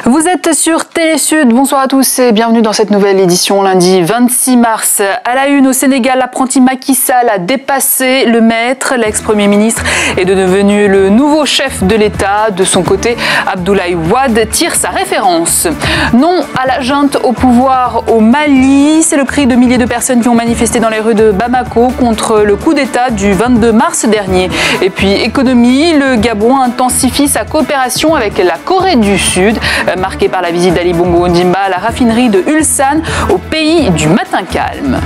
Vous êtes sur Télé Sud, bonsoir à tous et bienvenue dans cette nouvelle édition lundi 26 mars. À la une au Sénégal, l'apprenti Macky Sall a dépassé le maître. L'ex-premier ministre est devenu le nouveau chef de l'État. De son côté, Abdoulaye Wade tire sa référence. Non à la junte au pouvoir au Mali. C'est le cri de milliers de personnes qui ont manifesté dans les rues de Bamako contre le coup d'État du 22 mars dernier. Et puis économie, le Gabon intensifie sa coopération avec la Corée du Sud, marquée par la visite d'Ali Bongo Ondimba à la raffinerie de Ulsan au pays du matin calme.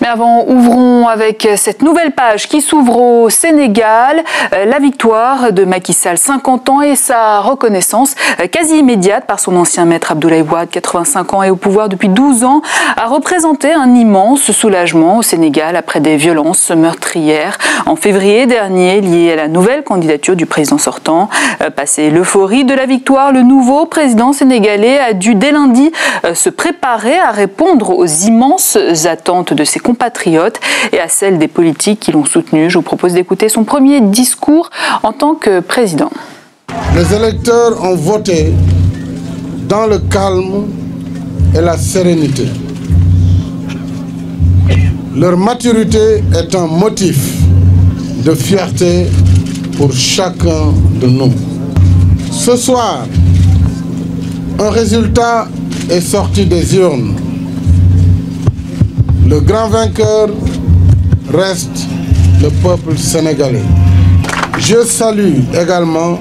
Mais avant, ouvrons avec cette nouvelle page qui s'ouvre au Sénégal. La victoire de Macky Sall, 50 ans, et sa reconnaissance quasi immédiate par son ancien maître Abdoulaye Wade, 85 ans et au pouvoir depuis 12 ans, a représenté un immense soulagement au Sénégal après des violences meurtrières en février dernier liées à la nouvelle candidature du président sortant. Passé l'euphorie de la victoire, le nouveau président sénégalais a dû dès lundi se préparer à répondre aux immenses attentes de ses compatriotes et à celles des politiques qui l'ont soutenu. Je vous propose d'écouter son premier discours en tant que président. Les électeurs ont voté dans le calme et la sérénité. Leur maturité est un motif de fierté pour chacun de nous. Ce soir, un résultat est sorti des urnes. Le grand vainqueur reste le peuple sénégalais. Je salue également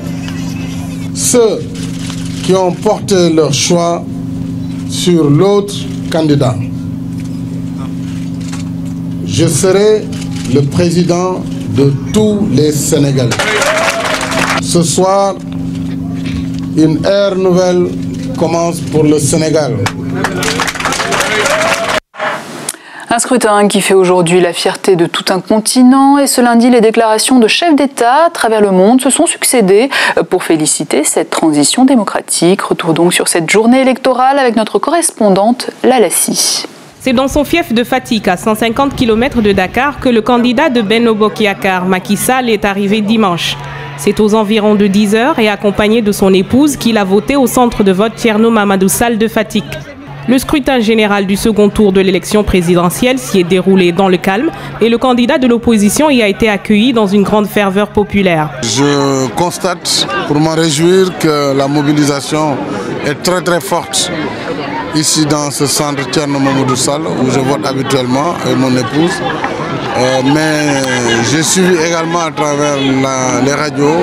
ceux qui ont porté leur choix sur l'autre candidat. Je serai le président de tous les Sénégalais. Ce soir, une ère nouvelle commence pour le Sénégal. Un scrutin qui fait aujourd'hui la fierté de tout un continent, et ce lundi, les déclarations de chefs d'État à travers le monde se sont succédées pour féliciter cette transition démocratique. Retour donc sur cette journée électorale avec notre correspondante Lala Si. C'est dans son fief de Fatick, à 150 km de Dakar, que le candidat de Benno Bokk Yakaar, Macky Sall, est arrivé dimanche. C'est aux environs de 10 heures et accompagné de son épouse qu'il a voté au centre de vote Thierno Mamadou Sall de Fatick. Le scrutin général du second tour de l'élection présidentielle s'y est déroulé dans le calme et le candidat de l'opposition y a été accueilli dans une grande ferveur populaire. Je constate, pour m'en réjouir, que la mobilisation est très forte ici dans ce centre Thierno Mamadou Sall où je vote habituellement avec mon épouse. Mais j'ai suivi également à travers les radios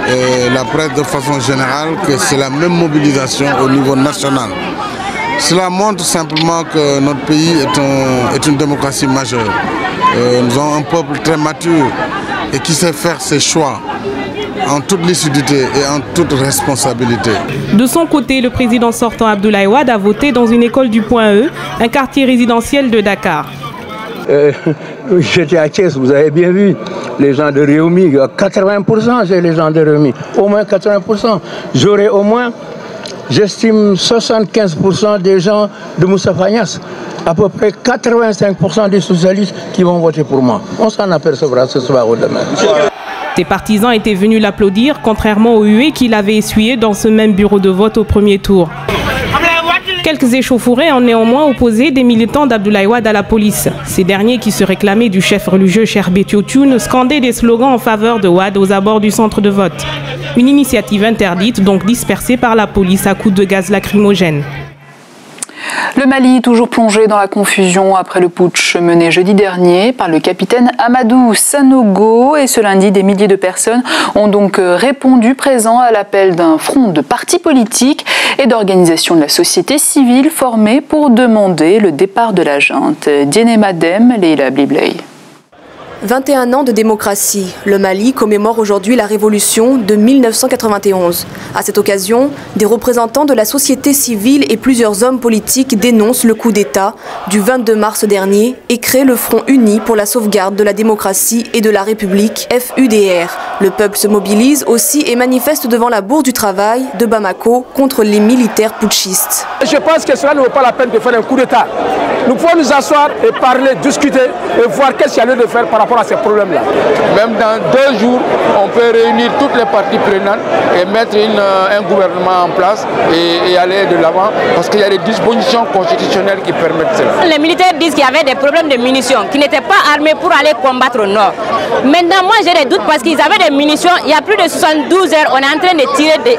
et la presse de façon générale que c'est la même mobilisation au niveau national. Cela montre simplement que notre pays est une démocratie majeure. Nous avons un peuple très mature et qui sait faire ses choix en toute lucidité et en toute responsabilité. De son côté, le président sortant Abdoulaye Wade a voté dans une école du Point E, un quartier résidentiel de Dakar. J'étais à Thiès, vous avez bien vu, les gens de Réumi, 80% c'est les gens de Réumi, au moins 80%. J'aurais au moins, j'estime 75% des gens de Moustapha Niasse, à peu près 85% des socialistes qui vont voter pour moi. On s'en apercevra ce soir ou demain. Ses partisans étaient venus l'applaudir, contrairement aux huées qu'il avait essuyées dans ce même bureau de vote au premier tour. Quelques échauffourées ont néanmoins opposé des militants d'Abdoulaye Wade à la police. Ces derniers, qui se réclamaient du chef religieux Cheikh Béthio Thioune, scandaient des slogans en faveur de Wade aux abords du centre de vote. Une initiative interdite, donc dispersée par la police à coups de gaz lacrymogène. Le Mali, toujours plongé dans la confusion après le putsch mené jeudi dernier par le capitaine Amadou Sanogo. Et ce lundi, des milliers de personnes ont donc répondu présents à l'appel d'un front de partis politiques et d'organisations de la société civile formées pour demander le départ de la junte. Diéné Madem, Leila Blibley. 21 ans de démocratie. Le Mali commémore aujourd'hui la révolution de 1991. À cette occasion, des représentants de la société civile et plusieurs hommes politiques dénoncent le coup d'État du 22 mars dernier et créent le Front uni pour la sauvegarde de la démocratie et de la République, FUDR. Le peuple se mobilise aussi et manifeste devant la Bourse du Travail de Bamako contre les militaires putschistes. Je pense que cela ne vaut pas la peine de faire un coup d'État. Nous pouvons nous asseoir et parler, discuter et voir qu'est-ce qu'il y a lieu de faire par rapport à ces problèmes-là. Même dans 2 jours, on peut réunir toutes les parties prenantes et mettre un gouvernement en place et aller de l'avant parce qu'il y a des dispositions constitutionnelles qui permettent cela. Les militaires disent qu'il y avait des problèmes de munitions, qu'ils n'étaient pas armés pour aller combattre au nord. Maintenant, moi j'ai des doutes parce qu'ils avaient des munitions. Il y a plus de 72 heures, on est en train de tirer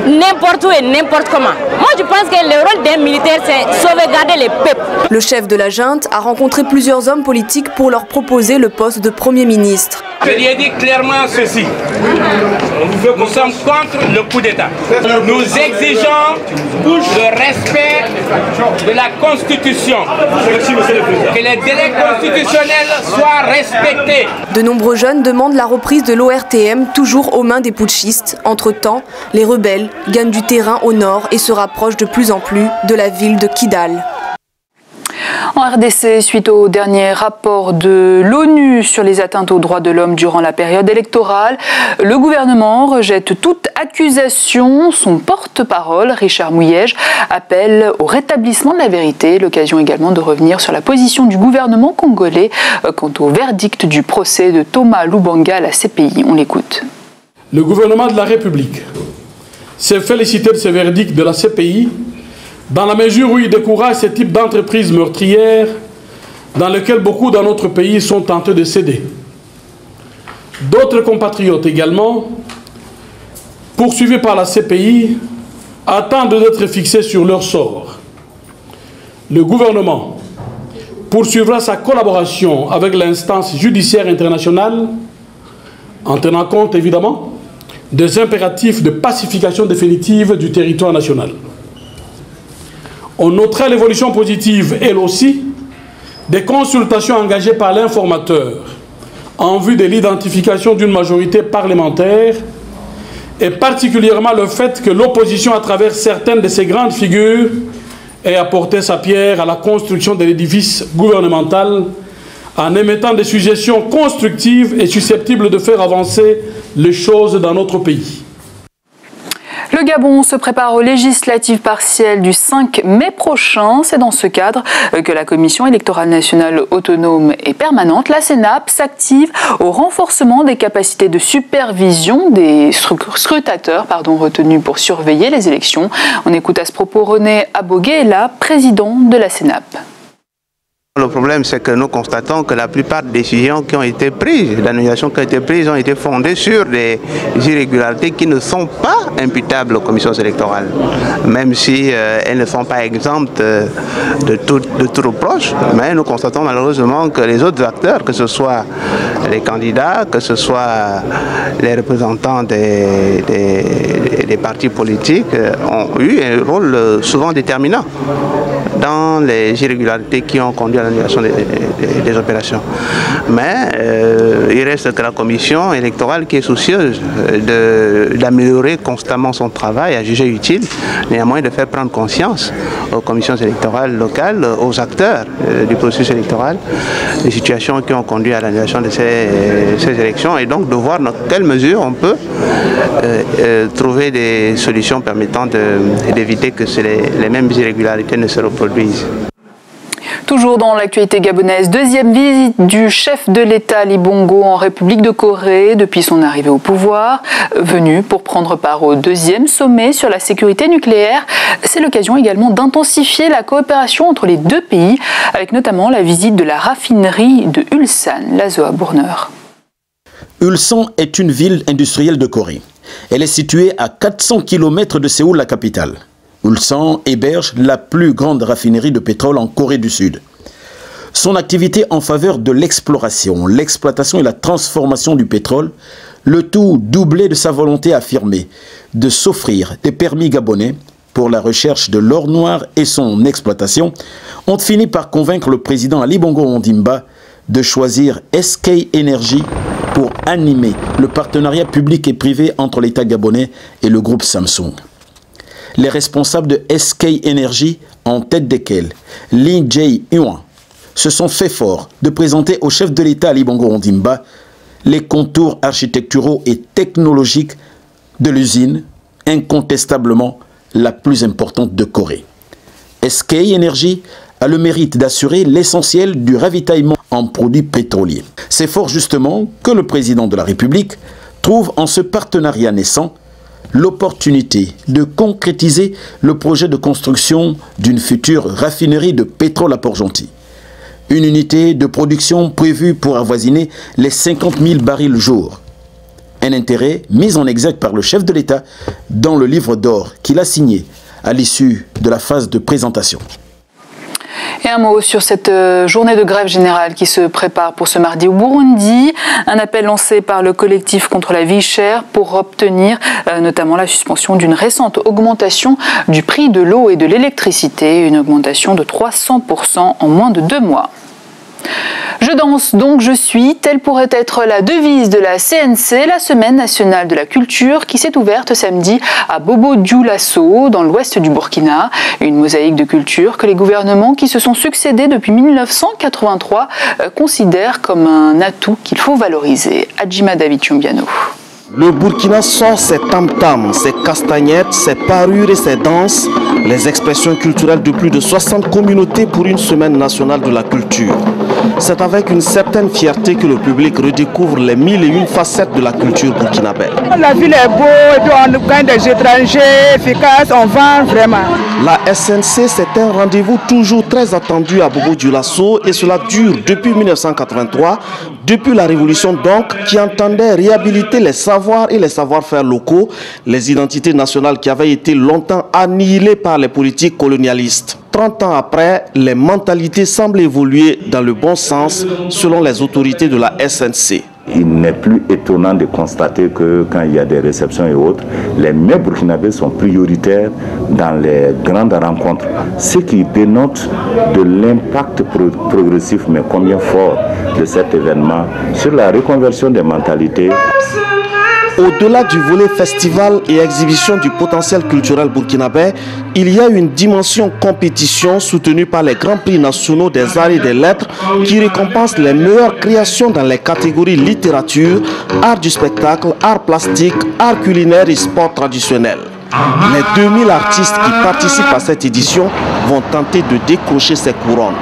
n'importe où et n'importe comment. Moi je pense que le rôle d'un militaire, c'est sauvegarder les peuples. Le chef de la junte a rencontré plusieurs hommes politiques pour leur proposer le poste de Premier ministre. Je lui ai dit clairement ceci. Nous sommes contre le coup d'État. Nous exigeons le respect de la Constitution. Que les délais constitutionnels soient respectés. De nombreux jeunes demandent la reprise de l'ORTM, toujours aux mains des putschistes. Entre-temps, les rebelles gagnent du terrain au nord et se rapprochent de plus en plus de la ville de Kidal. En RDC, suite au dernier rapport de l'ONU sur les atteintes aux droits de l'homme durant la période électorale, le gouvernement rejette toute accusation. Son porte-parole, Richard Mouyège, appelle au rétablissement de la vérité. L'occasion également de revenir sur la position du gouvernement congolais quant au verdict du procès de Thomas Lubanga à la CPI. On l'écoute. Le gouvernement de la République s'est félicité de ce verdict de la CPI dans la mesure où il décourage ce type d'entreprise meurtrière dans lequel beaucoup dans notre pays sont tentés de céder. D'autres compatriotes également, poursuivis par la CPI, attendent d'être fixés sur leur sort. Le gouvernement poursuivra sa collaboration avec l'instance judiciaire internationale en tenant compte évidemment des impératifs de pacification définitive du territoire national. On notera l'évolution positive, elle aussi, des consultations engagées par l'informateur en vue de l'identification d'une majorité parlementaire et particulièrement le fait que l'opposition, à travers certaines de ces grandes figures, ait apporté sa pierre à la construction de l'édifice gouvernemental en émettant des suggestions constructives et susceptibles de faire avancer les choses dans notre pays. Le Gabon se prépare aux législatives partielles du 5 mai prochain. C'est dans ce cadre que la Commission électorale nationale autonome et permanente, la CENAP, s'active au renforcement des capacités de supervision des scrutateurs retenus pour surveiller les élections. On écoute à ce propos René Aboguela, président de la CENAP. Le problème, c'est que nous constatons que la plupart des décisions qui ont été prises, l'annulation qui a été prise, ont été fondées sur des irrégularités qui ne sont pas imputables aux commissions électorales, même si elles ne sont pas exemptes de tout reproche. Mais nous constatons malheureusement que les autres acteurs, que ce soit les candidats, que ce soit les représentants des partis politiques, ont eu un rôle souvent déterminant dans les irrégularités qui ont conduit à l'annulation des opérations. Mais il reste que la commission électorale qui est soucieuse d'améliorer constamment son travail, à juger utile, néanmoins de faire prendre conscience aux commissions électorales locales, aux acteurs du processus électoral, des situations qui ont conduit à l'annulation de ces élections et donc de voir dans quelle mesure on peut trouver des solutions permettant d'éviter que les mêmes irrégularités ne se reproduisent. Toujours dans l'actualité gabonaise, deuxième visite du chef de l'État Ali Bongo en République de Corée depuis son arrivée au pouvoir, venu pour prendre part au deuxième sommet sur la sécurité nucléaire. C'est l'occasion également d'intensifier la coopération entre les deux pays, avec notamment la visite de la raffinerie de Ulsan, Lazoa Bourneur. Ulsan est une ville industrielle de Corée. Elle est située à 400 km de Séoul, la capitale. Ulsan héberge la plus grande raffinerie de pétrole en Corée du Sud. Son activité en faveur de l'exploration, l'exploitation et la transformation du pétrole, le tout doublé de sa volonté affirmée de s'offrir des permis gabonais pour la recherche de l'or noir et son exploitation, ont fini par convaincre le président Ali Bongo Ondimba de choisir SK Energy pour animer le partenariat public et privé entre l'État gabonais et le groupe Samsung. Les responsables de SK Energy, en tête desquels Lee Jae-yuan, se sont fait fort de présenter au chef de l'État Ali Bongo Ondimba les contours architecturaux et technologiques de l'usine, incontestablement la plus importante de Corée. SK Energy a le mérite d'assurer l'essentiel du ravitaillement en produits pétroliers. C'est fort justement que le président de la République trouve en ce partenariat naissant l'opportunité de concrétiser le projet de construction d'une future raffinerie de pétrole à Port-Gentil. Une unité de production prévue pour avoisiner les 50 000 barils jour. Un intérêt mis en exergue par le chef de l'État dans le livre d'or qu'il a signé à l'issue de la phase de présentation. Et un mot sur cette journée de grève générale qui se prépare pour ce mardi au Burundi. Un appel lancé par le collectif contre la vie chère pour obtenir notamment la suspension d'une récente augmentation du prix de l'eau et de l'électricité, une augmentation de 300% en moins de 2 mois. Je danse donc je suis, telle pourrait être la devise de la CNC, la Semaine nationale de la culture, qui s'est ouverte samedi à Bobo-Dioulasso, dans l'ouest du Burkina. Une mosaïque de culture que les gouvernements qui se sont succédés depuis 1983 considèrent comme un atout qu'il faut valoriser. Adjima David Chombiano. Le Burkina sort ses tam-tams, ses castagnettes, ses parures et ses danses, les expressions culturelles de plus de 60 communautés pour une semaine nationale de la culture. C'est avec une certaine fierté que le public redécouvre les 1001 facettes de la culture burkinabé. La ville est beau, et puis on gagne des étrangers efficaces, on vend vraiment. La SNC, c'est un rendez-vous toujours très attendu à Bobo-Dioulasso et cela dure depuis 1983, depuis la Révolution donc, qui entendait réhabiliter les savoirs et les savoir-faire locaux, les identités nationales qui avaient été longtemps annihilées par les politiques colonialistes. 30 ans après, les mentalités semblent évoluer dans le bon sens selon les autorités de la SNC. Il n'est plus étonnant de constater que quand il y a des réceptions et autres, les mets burkinabés sont prioritaires dans les grandes rencontres, ce qui dénote de l'impact progressif mais combien fort de cet événement sur la reconversion des mentalités. Au-delà du volet festival et exhibition du potentiel culturel burkinabé, il y a une dimension compétition soutenue par les grands prix nationaux des arts et des lettres qui récompensent les meilleures créations dans les catégories littérature, art du spectacle, art plastique, art culinaire et sport traditionnel. Les 2000 artistes qui participent à cette édition vont tenter de décrocher ces couronnes.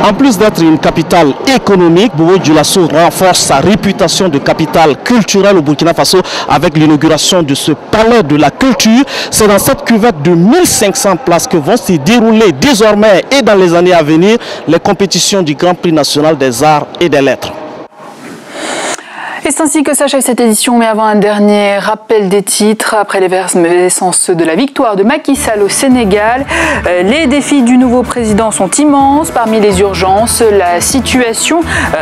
En plus d'être une capitale économique, Bobo-Dioulasso renforce sa réputation de capitale culturelle au Burkina Faso avec l'inauguration de ce palais de la culture. C'est dans cette cuvette de 1500 places que vont se dérouler désormais et dans les années à venir les compétitions du Grand Prix national des arts et des lettres. Et c'est ainsi que s'achève cette édition, mais avant un dernier rappel des titres, après l'effervescence de la victoire de Macky Sall au Sénégal, les défis du nouveau président sont immenses. Parmi les urgences, la situation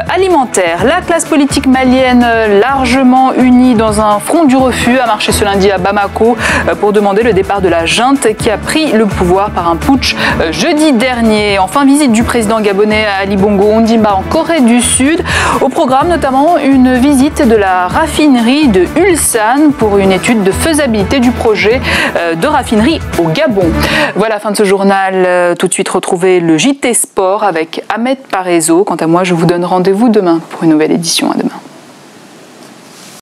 alimentaire. La classe politique malienne, largement unie dans un front du refus, a marché ce lundi à Bamako pour demander le départ de la junte qui a pris le pouvoir par un putsch jeudi dernier. Enfin, visite du président gabonais Ali Bongo Ondimba en Corée du Sud. Au programme notamment une visite de la raffinerie de Ulsan pour une étude de faisabilité du projet de raffinerie au Gabon. Voilà, fin de ce journal. Tout de suite, retrouvez le JT Sport avec Ahmed Parezo. Quant à moi, je vous donne rendez-vous demain pour une nouvelle édition. À demain.